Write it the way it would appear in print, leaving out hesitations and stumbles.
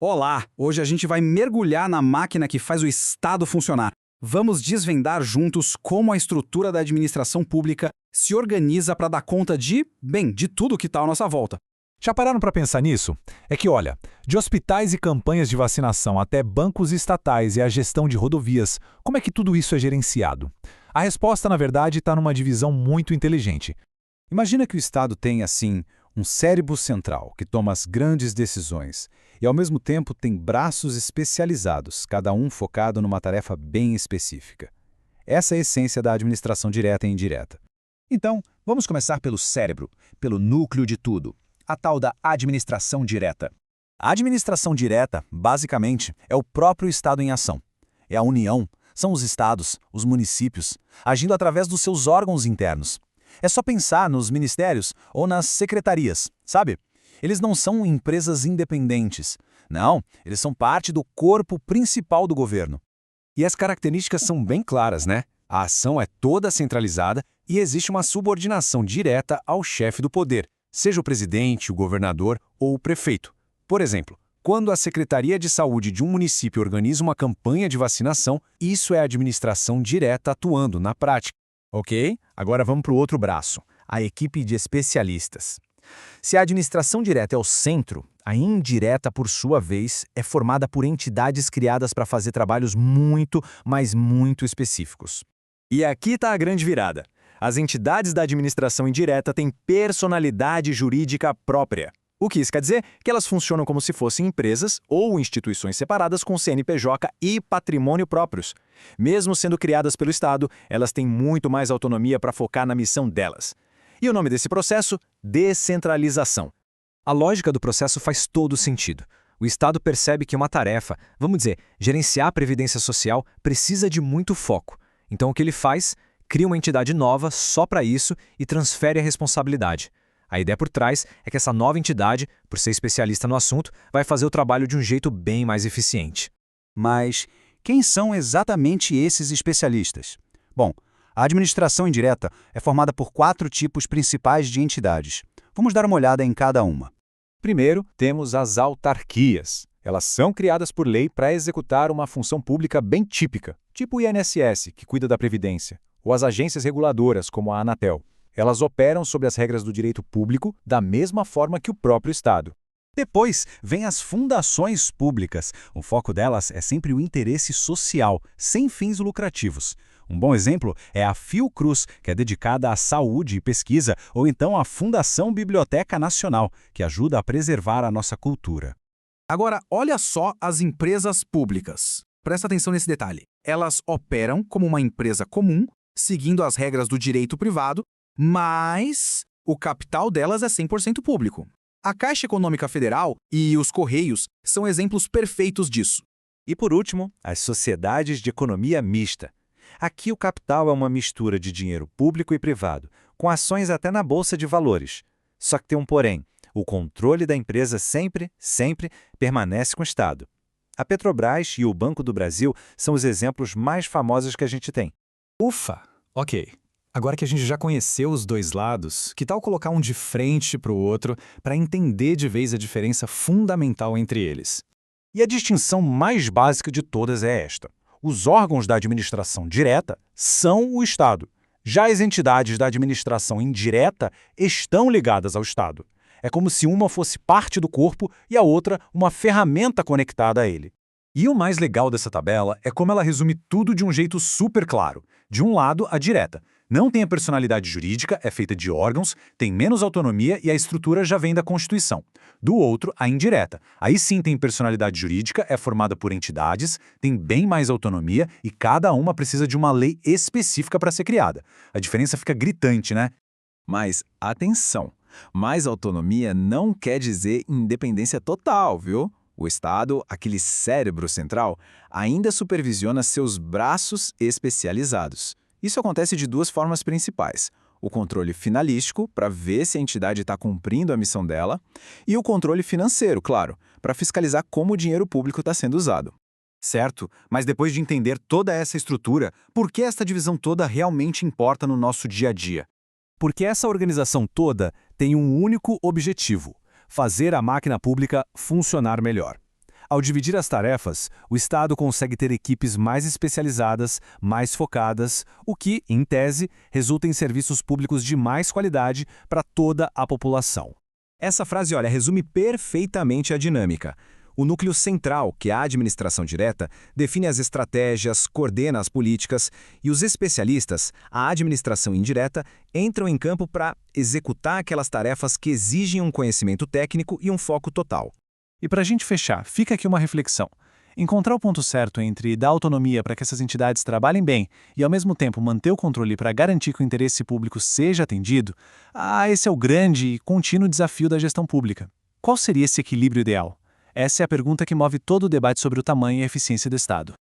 Olá! Hoje a gente vai mergulhar na máquina que faz o Estado funcionar. Vamos desvendar juntos como a estrutura da administração pública se organiza para dar conta de tudo que está à nossa volta. Já pararam para pensar nisso? É que, olha, de hospitais e campanhas de vacinação até bancos estatais e a gestão de rodovias, como é que tudo isso é gerenciado? A resposta, na verdade, está numa divisão muito inteligente. Imagina que o Estado tem, assim, um cérebro central que toma as grandes decisões e, ao mesmo tempo, tem braços especializados, cada um focado numa tarefa bem específica. Essa é a essência da administração direta e indireta. Então, vamos começar pelo cérebro, pelo núcleo de tudo, a tal da administração direta. A administração direta, basicamente, é o próprio Estado em ação. É a União, são os estados, os municípios, agindo através dos seus órgãos internos. É só pensar nos ministérios ou nas secretarias, sabe? Eles não são empresas independentes. Não, eles são parte do corpo principal do governo. E as características são bem claras, né? A ação é toda centralizada e existe uma subordinação direta ao chefe do poder, seja o presidente, o governador ou o prefeito. Por exemplo, quando a Secretaria de Saúde de um município organiza uma campanha de vacinação, isso é a administração direta atuando na prática. Ok, agora vamos para o outro braço, a equipe de especialistas. Se a administração direta é o centro, a indireta, por sua vez, é formada por entidades criadas para fazer trabalhos muito, mas muito específicos. E aqui está a grande virada. As entidades da administração indireta têm personalidade jurídica própria. O que isso quer dizer? Que elas funcionam como se fossem empresas ou instituições separadas com CNPJ e patrimônio próprios. Mesmo sendo criadas pelo Estado, elas têm muito mais autonomia para focar na missão delas. E o nome desse processo? Descentralização. A lógica do processo faz todo sentido. O Estado percebe que uma tarefa, vamos dizer, gerenciar a previdência social, precisa de muito foco. Então o que ele faz? Cria uma entidade nova só para isso e transfere a responsabilidade. A ideia por trás é que essa nova entidade, por ser especialista no assunto, vai fazer o trabalho de um jeito bem mais eficiente. Mas quem são exatamente esses especialistas? Bom, a administração indireta é formada por 4 tipos principais de entidades. Vamos dar uma olhada em cada uma. Primeiro, temos as autarquias. Elas são criadas por lei para executar uma função pública bem típica, tipo o INSS, que cuida da Previdência, ou as agências reguladoras, como a Anatel. Elas operam sob as regras do direito público da mesma forma que o próprio Estado. Depois, vem as fundações públicas. O foco delas é sempre o interesse social, sem fins lucrativos. Um bom exemplo é a Fiocruz, que é dedicada à saúde e pesquisa, ou então a Fundação Biblioteca Nacional, que ajuda a preservar a nossa cultura. Agora, olha só as empresas públicas. Presta atenção nesse detalhe. Elas operam como uma empresa comum, seguindo as regras do direito privado, mas o capital delas é 100% público. A Caixa Econômica Federal e os Correios são exemplos perfeitos disso. E por último, as sociedades de economia mista. Aqui o capital é uma mistura de dinheiro público e privado, com ações até na bolsa de valores. Só que tem um porém. O controle da empresa sempre permanece com o Estado. A Petrobras e o Banco do Brasil são os exemplos mais famosos que a gente tem. Ufa! Ok. Agora que a gente já conheceu os dois lados, que tal colocar um de frente para o outro para entender de vez a diferença fundamental entre eles? E a distinção mais básica de todas é esta. Os órgãos da administração direta são o Estado. Já as entidades da administração indireta estão ligadas ao Estado. É como se uma fosse parte do corpo e a outra uma ferramenta conectada a ele. E o mais legal dessa tabela é como ela resume tudo de um jeito super claro. De um lado, a direta. Não tem a personalidade jurídica, é feita de órgãos, tem menos autonomia e a estrutura já vem da Constituição. Do outro, a indireta. Aí sim tem personalidade jurídica, é formada por entidades, tem bem mais autonomia e cada uma precisa de uma lei específica para ser criada. A diferença fica gritante, né? Mas, atenção, mais autonomia não quer dizer independência total, viu? O Estado, aquele cérebro central, ainda supervisiona seus braços especializados. Isso acontece de 2 formas principais. O controle finalístico, para ver se a entidade está cumprindo a missão dela, e o controle financeiro, claro, para fiscalizar como o dinheiro público está sendo usado. Certo, mas depois de entender toda essa estrutura, por que essa divisão toda realmente importa no nosso dia a dia? Porque essa organização toda tem um único objetivo: fazer a máquina pública funcionar melhor. Ao dividir as tarefas, o Estado consegue ter equipes mais especializadas, mais focadas, o que, em tese, resulta em serviços públicos de mais qualidade para toda a população. Essa frase, olha, resume perfeitamente a dinâmica. O núcleo central, que é a administração direta, define as estratégias, coordena as políticas, e os especialistas, a administração indireta, entram em campo para executar aquelas tarefas que exigem um conhecimento técnico e um foco total. E para a gente fechar, fica aqui uma reflexão. Encontrar o ponto certo entre dar autonomia para que essas entidades trabalhem bem e, ao mesmo tempo, manter o controle para garantir que o interesse público seja atendido, esse é o grande e contínuo desafio da gestão pública. Qual seria esse equilíbrio ideal? Essa é a pergunta que move todo o debate sobre o tamanho e a eficiência do Estado.